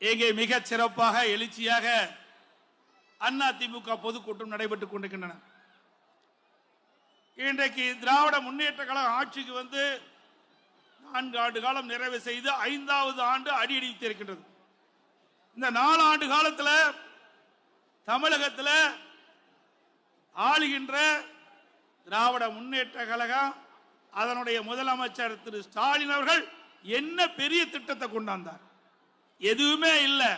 இங்கே மிக சிறப்பாக எழுச்சியாக அதிமுக பொதுக்கூட்டம் நடைபெற்றுக் கொண்டிருக்கின்றன. இன்றைக்கு திராவிட முன்னேற்ற கழகம் ஆட்சிக்கு வந்து 4 ஆண்டு காலம் நிறைவு செய்து 5வது ஆண்டு அடியெடுத்து இருக்கின்றது. இந்த 4 ஆண்டு காலத்தில் தமிழகத்தில் ஆளுகின்ற திராவிட முன்னேற்ற கழகம் அதனுடைய முதலமைச்சர் திரு ஸ்டாலின் அவர்கள் என்ன பெரிய திட்டத்தை கொண்டாந்தார்? எதுவுமே இல்லை.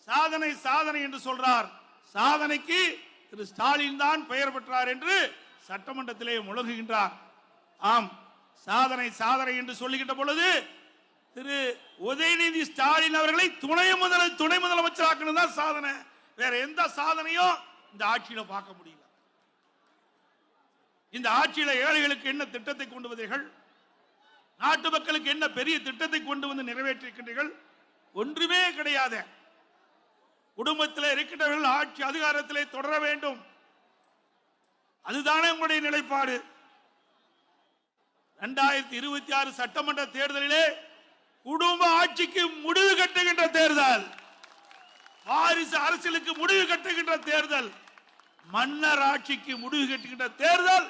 சாதனை சாதனை என்று சொல்றார். சாதனைக்கு திரு ஸ்டாலின் தான் பெயர் பெற்றார் என்று சட்டமன்றத்திலே முழங்குகின்றார். ஆம், சாதனை சாதனை என்று சொல்லுகின்ற பொழுது திரு உதயநிதி ஸ்டாலின் அவர்களை துணை முதலமைச்சராக்கணும் தான் சாதனை. வேற எந்த சாதனையும் இந்த ஆட்சியில பார்க்க முடியல. இந்த ஆட்சியில ஏழைகளுக்கு என்ன திட்டத்தை கொண்டு வந்தீர்கள்? நாட்டு மக்களுக்கு என்ன பெரிய திட்டத்தை கொண்டு வந்து நிறைவேற்றிருக்கின்றீர்கள்? ஒன்றுமே கிடையாது. குடும்பத்தில் இருக்கின்றவர்கள் ஆட்சி அதிகாரத்திலே தொடர வேண்டும், அதுதானே உங்களுடைய நிலைப்பாடு. 2026 சட்டமன்ற தேர்தலிலே குடும்ப ஆட்சிக்கு முடிவு கட்டுகின்ற தேர்தல், வாரிசு அரசியலுக்கு முடிவு கட்டுகின்ற தேர்தல், மன்னர் ஆட்சிக்கு முடிவு கட்டுகின்ற தேர்தல்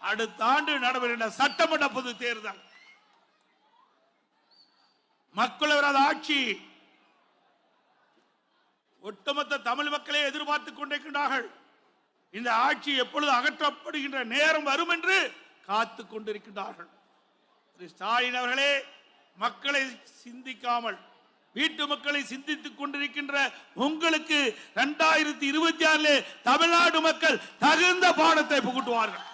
அடுத்த ஆண்டு நடைபெறுகின்ற சட்டமன்ற பொது தேர்தல். மக்கள் விரோத ஆட்சி ஒட்டுமொத்த தமிழ் மக்களை எதிர்பார்த்துக் கொண்டிருக்கின்றார்கள். இந்த ஆட்சி எப்பொழுது அகற்றப்படுகின்ற நேரம் வரும் என்று காத்துக் கொண்டிருக்கின்றார்கள். திரு ஸ்டாலின் அவர்களே, மக்களை சிந்திக்காமல் வீட்டு மக்களை சிந்தித்துக் கொண்டிருக்கின்ற உங்களுக்கு 2026 தமிழ்நாடு மக்கள் தகுந்த பாடத்தை புகட்டுவார்கள்.